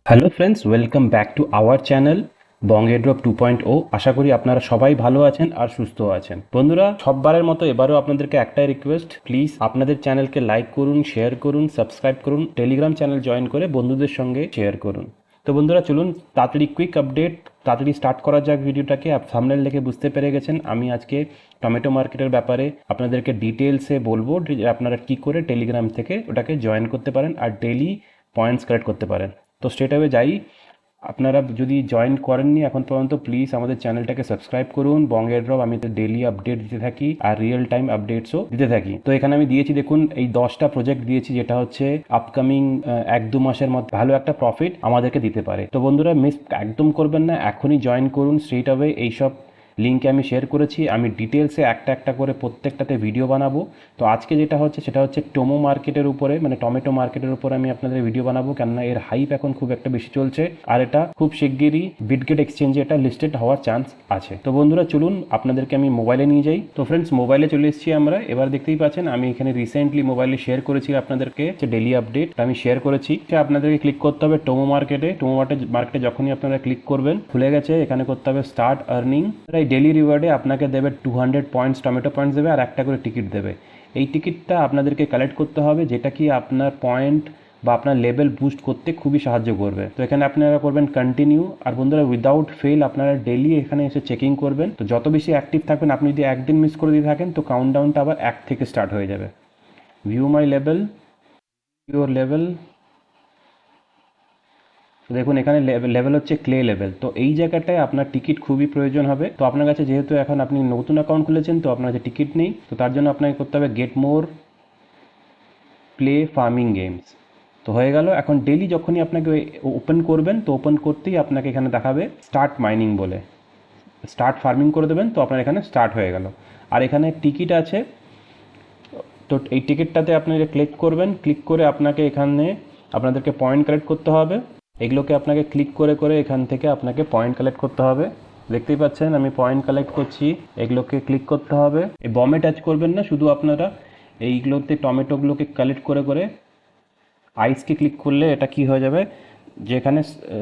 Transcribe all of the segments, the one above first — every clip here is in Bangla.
Hello friends, welcome back to our channel Bong airdrop 2.0। আশা করি আপনারা সবাই ভালো আছেন আর সুস্থ আছেন। বন্ধুরা, সববারের মতো এবারও আপনাদেরকে একটাই রিকোয়েস্ট, প্লিজ আপনাদের চ্যানেলকে লাইক করুন, শেয়ার করুন, সাবস্ক্রাইব করুন, টেলিগ্রাম চ্যানেল জয়েন করে বন্ধুদের সঙ্গে শেয়ার করুন। তো বন্ধুরা চলুন তাড়াতাড়ি কুইক আপডেট, তাড়াতাড়ি স্টার্ট করা যাক ভিডিওটাকে। থাম্বনেল দেখে বুঝতে পেরে গেছেন আমি আজকে টমেটো মার্কেটের ব্যাপারে আপনাদেরকে ডিটেলসে বলবো যে আপনারা কী করে টেলিগ্রাম থেকে ওটাকে জয়েন করতে পারেন আর ডেইলি পয়েন্টস কালেক্ট করতে পারেন। তো স্ট্রেট অ্যাওয়ে যাই, আপনারা যদি জয়েন করেননি এখন পর্যন্ত প্লিজ আমাদের চ্যানেলটাকে সাবস্ক্রাইব করুন। বং এয়ারড্রপ আমি তো ডেইলি আপডেট দিতে থাকি আর রিয়েল টাইম আপডেটসও দিতে থাকি। তো এখানে আমি দিয়েছি দেখুন এই 10টা প্রজেক্ট দিয়েছি, যেটা হচ্ছে আপকামিং 1-2 মাসের মধ্যে ভালো একটা প্রফিট আমাদেরকে দিতে পারে। তো বন্ধুরা মিস একদম করবেন না, এখনই জয়েন করুন স্ট্রেট অ্যাওয়ে। এইসব লিঙ্কে আমি শেয়ার করেছি, আমি ডিটেলসে একটা একটা করে প্রত্যেকটাতে ভিডিও বানাবো। তো আজকে যেটা হচ্ছে সেটা হচ্ছে টোমো মার্কেটের উপরে, মানে টমেটো মার্কেটের উপরে আমি আপনাদের ভিডিও বানাবো, কেননা এর হাইপ এখন খুব একটা বেশি চলছে আর এটা খুব শিগগিরই বিটগেট এক্সচেঞ্জে এটা লিস্টেড হওয়ার চান্স আছে। তো বন্ধুরা চলুন আপনাদেরকে আমি মোবাইলে নিয়ে যাই। তো ফ্রেন্ডস, মোবাইলে চলে এসেছি আমরা। এবার দেখতেই পাচ্ছেন আমি এখানে রিসেন্টলি মোবাইলে শেয়ার করেছি আপনাদেরকে ডেইলি আপডেট আমি শেয়ার করেছি। আপনাদেরকে ক্লিক করতে হবে টোমো মার্কেটে। টোমো মার্কেটে যখনই আপনারা ক্লিক করবেন খুলে গেছে, এখানে করতে হবে স্টার্ট আর্নিং। ডেইলি রিওয়ার্ডে আপনাকে দেবে 200 পয়েন্টস, টমেটো পয়েন্টস দেবে আর একটা করে টিকিট দেবে। এই টিকিটটা আপনাদেরকে কালেক্ট করতে হবে, যেটা কি আপনার পয়েন্ট বা আপনার লেভেল বুস্ট করতে খুবই সাহায্য করবে। তো এখানে আপনারা করবেন কন্টিনিউ। আর বন্ধুরা উইদাউট ফেল আপনারা ডেইলি এখানে এসে চেকিং করবেন। তো যত বেশি অ্যাক্টিভ থাকবেন, আপনি যদি একদিন মিস করে দিয়ে থাকেন তো কাউন্টডাউনটা আবার 1 থেকে স্টার্ট হয়ে যাবে। View my level, your level. তো দেখুন এখানে লেভেল হচ্ছে ক্লে লেভেল। তো এই জায়গাটায় আপনার টিকিট খুবই প্রয়োজন হবে। তো আপনার কাছে যেহেতু এখন আপনি নতুন অ্যাকাউন্ট খুলেছেন তো আপনার কাছে টিকিট নেই, তো তার জন্য আপনাকে করতে হবে get more play farming games. তো হয়ে গেল। এখন ডেলি যখনই আপনাকে ওপেন করবেন তো ওপেন করতেই আপনাকে এখানে দেখাবে স্টার্ট মাইনিং বলে, স্টার্ট ফার্মিং করে দেবেন তো আপনার এখানে স্টার্ট হয়ে গেল। আর এখানে টিকিট আছে, তো এই টিকিটটাতে আপনারা ক্লিক করবেন। ক্লিক করে আপনাকে এখানে আপনাদেরকে পয়েন্ট কালেক্ট করতে হবে। এগুলোকে আপনাকে ক্লিক করে করে এখান থেকে আপনাকে পয়েন্ট কালেক্ট করতে হবে। দেখতেই পাচ্ছেন আমি পয়েন্ট কালেক্ট করছি। এগুলোকে ক্লিক করতে হবে, এই বমে টাচ করবেন না, শুধু আপনারা এইগুলোতে টমেটোগুলোকে কালেক্ট করে করে আইসকে ক্লিক করলে এটা কি হয়ে যাবে, যেখানে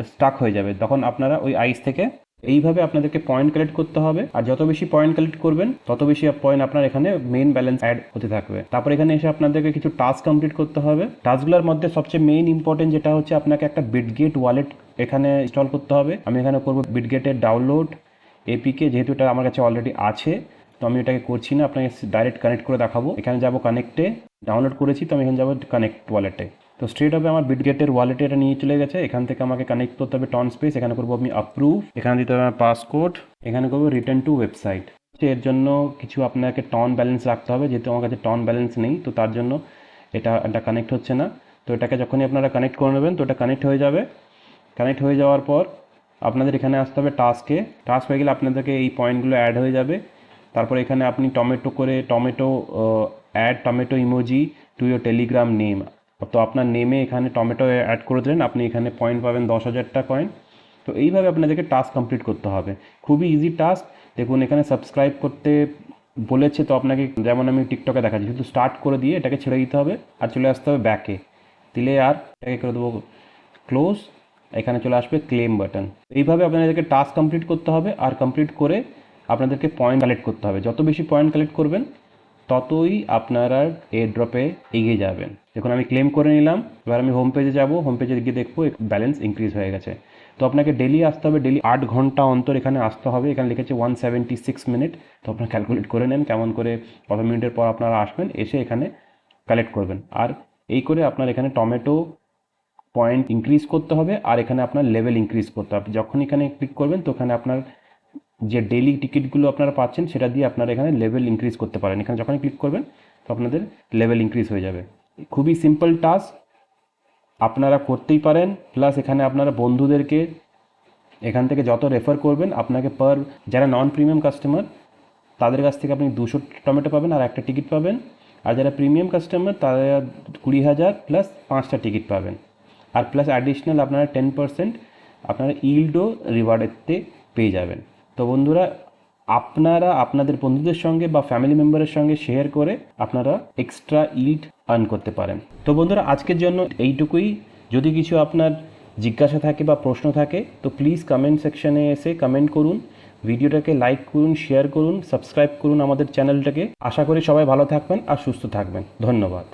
স্টাক হয়ে যাবে, তখন আপনারা ওই আইস থেকে এইভাবে আপনাদেরকে পয়েন্ট কালেক্ট করতে হবে। আর যত বেশি পয়েন্ট কালেক্ট করবেন তত বেশি পয়েন্ট আপনার এখানে মেইন ব্যালেন্স অ্যাড হতে থাকবে। তারপর এখানে এসে আপনাদেরকে কিছু টাস্ক কমপ্লিট করতে হবে। টাস্কগুলোর মধ্যে সবচেয়ে মেইন ইম্পর্টেন্ট যেটা হচ্ছে আপনাকে একটা বিটগেট ওয়ালেট এখানে ইনস্টল করতে হবে। আমি এখানে করবো বিটগেটের ডাউনলোড এপিকে, যেহেতু এটা আমার কাছে অলরেডি আছে তো আমি এটাকে করছি না, আপনাকে ডাইরেক্ট কানেক্ট করে দেখাবো। এখানে যাব কানেক্টে, ডাউনলোড করেছি তো আমি এখানে যাবো কানেক্ট ওয়ালেটে। তো স্ট্রেট হবে আমার বিটগেটের ওয়ালেটে এটা নিয়ে চলে গেছে। এখান থেকে আমাকে কানেক্ট করতে হবে টন স্পেস, এখানে করবো আমি অ্যাপ্রুভ, এখানে দিতে হবে আমার পাসকোড, এখানে করবো রিটার্ন টু ওয়েবসাইট। এর জন্য কিছু আপনাকে টন ব্যালেন্স রাখতে হবে, যেহেতু আমার কাছে টন ব্যালেন্স নেই তো তার জন্য এটা কানেক্ট হচ্ছে না। তো এটাকে যখনই আপনারা কানেক্ট করে নেবেন তো এটা কানেক্ট হয়ে যাবে। কানেক্ট হয়ে যাওয়ার পর আপনাদের এখানে আসতে হবে টাস্কে। টাস্ক হয়ে গেলে আপনাদেরকে এই পয়েন্টগুলো অ্যাড হয়ে যাবে। তারপর এখানে আপনি tomato add tomato emoji to your Telegram name. তো আপনার নেমে এখানে টমেটো অ্যাড করে দিলেন, আপনি এখানে পয়েন্ট পাবেন 10,000টা কয়েন। তো এইভাবে আপনাদেরকে টাস্ক কমপ্লিট করতে হবে, খুবই ইজি টাস্ক। দেখুন এখানে সাবস্ক্রাইব করতে বলেছে, তো আপনাকে যেমন আমি টিকটকে দেখাচ্ছি শুধু স্টার্ট করে দিয়ে এটাকে ছেড়ে দিতে হবে আর চলে আসতে হবে ব্যাকে। দিলে আর এটাকে করে দেবো ক্লোজ, এখানে চলে আসবে ক্লেম বাটন। এইভাবে আপনাদেরকে টাস্ক কমপ্লিট করতে হবে আর কমপ্লিট করে আপনাদেরকে পয়েন্ট কালেক্ট করতে হবে। যত বেশি পয়েন্ট কালেক্ট করবেন ততই আপনারা এয়ার ড্রপে এগিয়ে যাবেন। দেখুন আমি ক্লেম করে নিলাম। এবার আমি হোম পেজে যাব, হোম পেজে গিয়ে দেখবো ব্যালেন্স ইনক্রিজ হয়ে গেছে। তো আপনাকে ডেলি আসতে হবে, ডেলি 8 ঘন্টা অন্তর এখানে আসতে হবে। এখানে লিখেছে 176 মিনিট, তো আপনারা ক্যালকুলেট করে নেন কেমন করে কত মিনিটের পর আপনারা আসবেন, এসে এখানে কালেক্ট করবেন। আর এই করে আপনার এখানে টমেটো পয়েন্ট ইনক্রিজ করতে হবে আর এখানে আপনার লেভেল ইনক্রিজ করতে হবে। যখন এখানে ক্লিক করবেন তো এখানে আপনার যে ডেইলি টিকিটগুলো আপনারা পাচ্ছেন সেটা দিয়ে আপনারা এখানে লেভেল ইনক্রিজ করতে পারেন। এখানে যখনই ক্লিক করবেন তো আপনাদের লেভেল ইনক্রিজ হয়ে যাবে। খুবই সিম্পল টাস্ক, আপনারা করতেই পারেন। প্লাস এখানে আপনারা বন্ধুদেরকে এখান থেকে যত রেফার করবেন আপনাকে যারা নন প্রিমিয়াম কাস্টমার তাদের কাছ থেকে আপনি 200 টমেটো পাবেন আর একটা টিকিট পাবেন। আর যারা প্রিমিয়াম কাস্টমার তারা 20,000 প্লাস 5টা টিকিট পাবেন। আর প্লাস অ্যাডিশনাল আপনারা 10% আপনারা ইল্ডও রিওয়ার্ডেতে পেয়ে যাবেন। তো বন্ধুরা আপনারা আপনাদের বন্ধুদের সঙ্গে বা ফ্যামিলি মেম্বারের সঙ্গে শেয়ার করে আপনারা এক্সট্রা ইল্ড আর্ন করতে পারেন। তো বন্ধুরা আজকের জন্য এইটুকুই। যদি কিছু আপনার জিজ্ঞাসা থাকে বা প্রশ্ন থাকে তো প্লিজ কমেন্ট সেকশনে এসে কমেন্ট করুন, ভিডিওটাকে লাইক করুন, শেয়ার করুন, সাবস্ক্রাইব করুন আমাদের চ্যানেলটাকে। আশা করি সবাই ভালো থাকবেন আর সুস্থ থাকবেন। ধন্যবাদ।